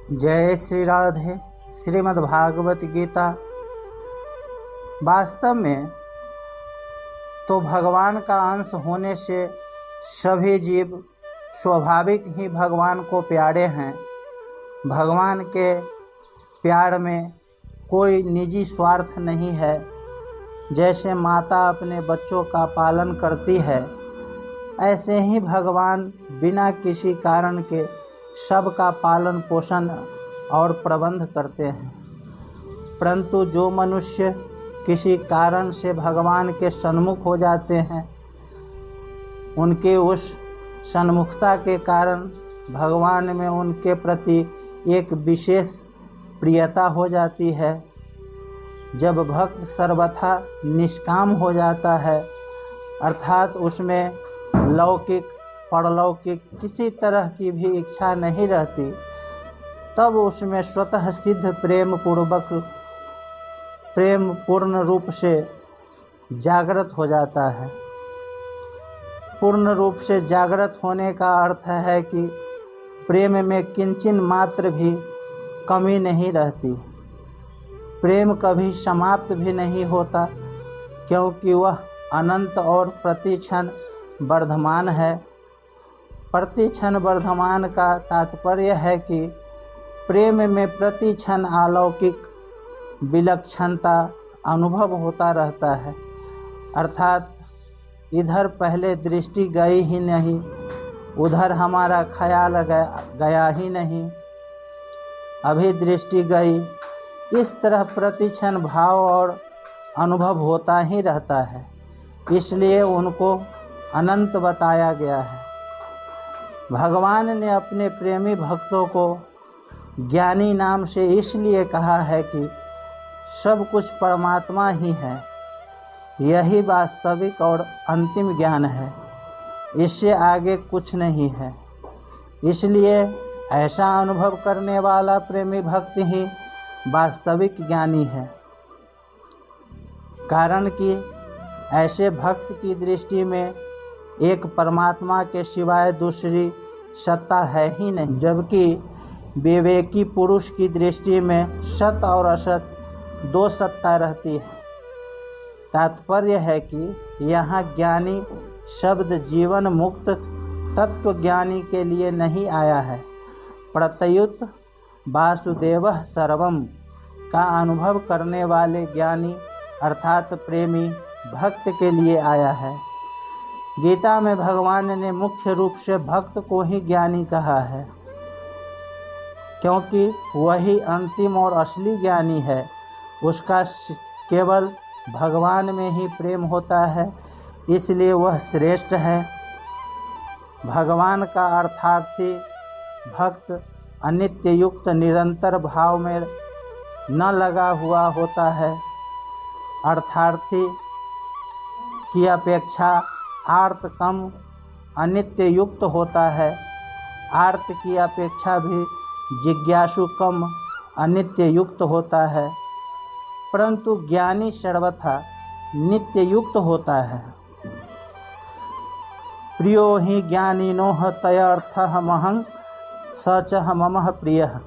जय श्री राधे। श्रीमद् भागवत गीता वास्तव में तो भगवान का अंश होने से सभी जीव स्वाभाविक ही भगवान को प्यारे हैं। भगवान के प्यार में कोई निजी स्वार्थ नहीं है। जैसे माता अपने बच्चों का पालन करती है, ऐसे ही भगवान बिना किसी कारण के सबका पालन पोषण और प्रबंध करते हैं। परंतु जो मनुष्य किसी कारण से भगवान के सन्मुख हो जाते हैं, उनके उस सन्मुखता के कारण भगवान में उनके प्रति एक विशेष प्रियता हो जाती है। जब भक्त सर्वथा निष्काम हो जाता है, अर्थात उसमें लौकिक परलौकिक किसी तरह की भी इच्छा नहीं रहती, तब उसमें स्वतः सिद्ध प्रेम पूर्ण रूप से जागृत हो जाता है। पूर्ण रूप से जागृत होने का अर्थ है कि प्रेम में किंचिन मात्र भी कमी नहीं रहती। प्रेम कभी समाप्त भी नहीं होता, क्योंकि वह अनंत और प्रतिक्षण वर्धमान है। प्रतिक्षण वर्धमान का तात्पर्य है कि प्रेम में प्रतिक्षण अलौकिक विलक्षणता अनुभव होता रहता है। अर्थात इधर पहले दृष्टि गई ही नहीं, उधर हमारा ख्याल गया ही नहीं, अभी दृष्टि गई। इस तरह प्रतिक्षण भाव और अनुभव होता ही रहता है, इसलिए उनको अनंत बताया गया है। भगवान ने अपने प्रेमी भक्तों को ज्ञानी नाम से इसलिए कहा है कि सब कुछ परमात्मा ही है। यही वास्तविक और अंतिम ज्ञान है, इससे आगे कुछ नहीं है। इसलिए ऐसा अनुभव करने वाला प्रेमी भक्त ही वास्तविक ज्ञानी है। कारण कि ऐसे भक्त की दृष्टि में एक परमात्मा के सिवाय दूसरी सत्ता है ही नहीं, जबकि विवेकी पुरुष की दृष्टि में सत और असत दो सत्ता रहती है। तात्पर्य है कि यहाँ ज्ञानी शब्द जीवन मुक्त तत्व ज्ञानी के लिए नहीं आया है, प्रत्युत वासुदेवः सर्वम का अनुभव करने वाले ज्ञानी अर्थात प्रेमी भक्त के लिए आया है। गीता में भगवान ने मुख्य रूप से भक्त को ही ज्ञानी कहा है, क्योंकि वही अंतिम और असली ज्ञानी है। उसका केवल भगवान में ही प्रेम होता है, इसलिए वह श्रेष्ठ है। भगवान का अर्थार्थी भक्त अनित्य युक्त निरंतर भाव में न लगा हुआ होता है। अर्थार्थी की अपेक्षा आर्त कम अनित्य युक्त होता है। आर्त की अपेक्षा भी जिज्ञासु कम अनित्य युक्त होता है, परंतु ज्ञानी सर्वथा नित्य युक्त होता है। प्रियो हि ज्ञानिनोः तयर्थः महं स च मम प्रियः।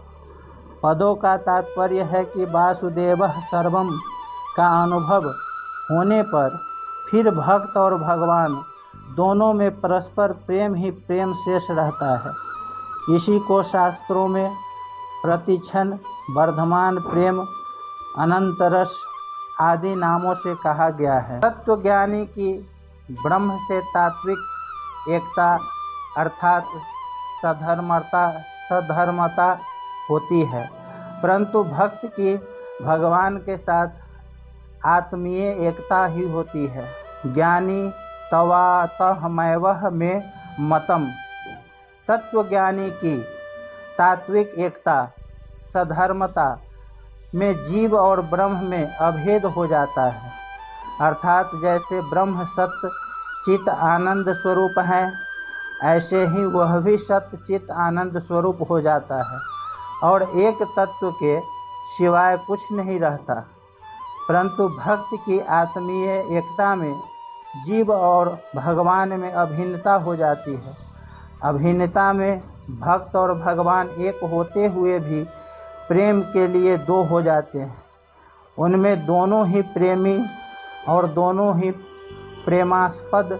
पदों का तात्पर्य है कि वासुदेवः सर्वम का अनुभव होने पर फिर भक्त और भगवान दोनों में परस्पर प्रेम ही प्रेम शेष रहता है। इसी को शास्त्रों में प्रतिक्षण वर्धमान प्रेम, अनंत रस आदि नामों से कहा गया है। तत्वज्ञानी की ब्रह्म से तात्विक एकता अर्थात सधर्मता होती है, परंतु भक्त की भगवान के साथ आत्मीय एकता ही होती है। ज्ञानी तवातहमैवह में मतम। तत्वज्ञानी की तात्विक एकता सधर्मता में जीव और ब्रह्म में अभेद हो जाता है। अर्थात जैसे ब्रह्म सत्य चित आनंद स्वरूप है, ऐसे ही वह भी सत्य चित आनंद स्वरूप हो जाता है और एक तत्व के सिवाय कुछ नहीं रहता। परंतु भक्त की आत्मीय एकता में जीव और भगवान में अभिन्नता हो जाती है। अभिन्नता में भक्त और भगवान एक होते हुए भी प्रेम के लिए दो हो जाते हैं। उनमें दोनों ही प्रेमी और दोनों ही प्रेमास्पद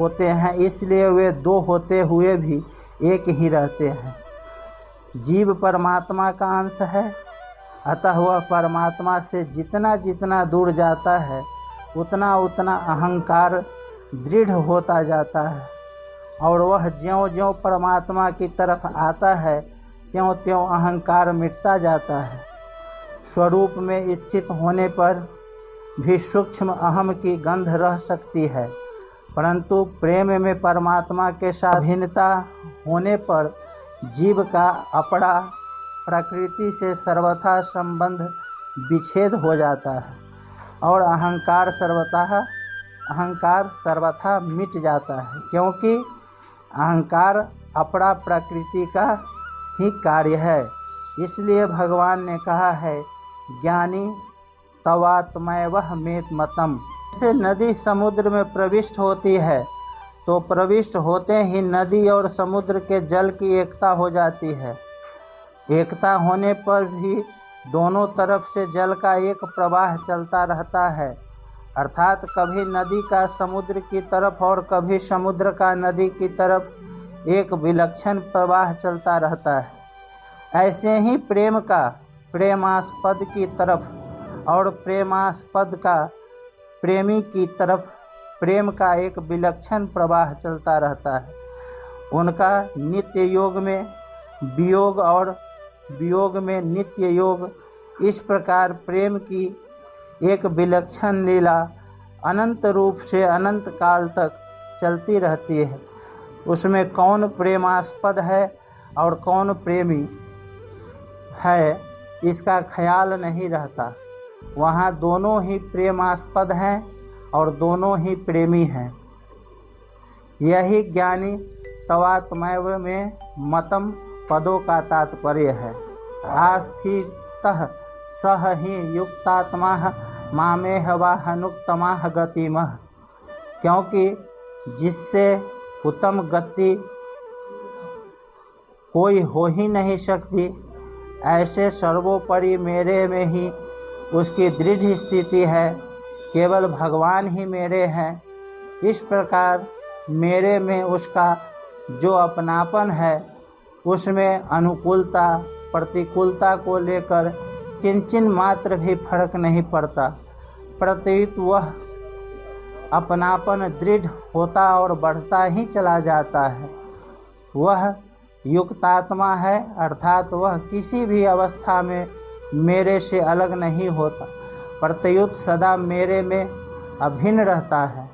होते हैं, इसलिए वे दो होते हुए भी एक ही रहते हैं। जीव परमात्मा का अंश है, अतः वह परमात्मा से जितना जितना दूर जाता है उतना उतना अहंकार दृढ़ होता जाता है, और वह ज्यों-ज्यों परमात्मा की तरफ आता है त्यों-त्यों अहंकार मिटता जाता है। स्वरूप में स्थित होने पर भी सूक्ष्म अहम की गंध रह सकती है, परंतु प्रेम में परमात्मा के साथ भिन्नता होने पर जीव का अपरा प्रकृति से सर्वथा संबंध विच्छेद हो जाता है और अहंकार सर्वथा मिट जाता है, क्योंकि अहंकार अपरा प्रकृति का ही कार्य है। इसलिए भगवान ने कहा है, ज्ञानी तवात्मैवह मेत मतम। जैसे नदी समुद्र में प्रविष्ट होती है तो प्रविष्ट होते ही नदी और समुद्र के जल की एकता हो जाती है। एकता होने पर भी दोनों तरफ से जल का एक प्रवाह चलता रहता है, अर्थात कभी नदी का समुद्र की तरफ और कभी समुद्र का नदी की तरफ एक विलक्षण प्रवाह चलता रहता है। ऐसे ही प्रेम का प्रेमास्पद की तरफ और प्रेमास्पद का प्रेमी की तरफ प्रेम का एक विलक्षण प्रवाह चलता रहता है। उनका नित्य योग में वियोग और वियोग में नित्य योग, इस प्रकार प्रेम की एक विलक्षण लीला अनंत रूप से अनंत काल तक चलती रहती है। उसमें कौन प्रेमास्पद है और कौन प्रेमी है इसका ख्याल नहीं रहता। वहाँ दोनों ही प्रेमास्पद हैं और दोनों ही प्रेमी हैं। यही ज्ञानी तवात्मैव में मतम पदों का तात्पर्य है। आस्थितः सह ही युक्तात्मा मामेह वाहनुक्तमाह गतिमः, क्योंकि जिससे उत्तम गति कोई हो ही नहीं सकती, ऐसे सर्वोपरि मेरे में ही उसकी दृढ़ स्थिति है। केवल भगवान ही मेरे हैं। इस प्रकार मेरे में उसका जो अपनापन है, उसमें अनुकूलता प्रतिकूलता को लेकर किंचिन मात्र भी फर्क नहीं पड़ता, प्रत्युत वह अपनापन दृढ़ होता और बढ़ता ही चला जाता है। वह युक्तात्मा है, अर्थात वह किसी भी अवस्था में मेरे से अलग नहीं होता, प्रत्युत सदा मेरे में अभिन्न रहता है।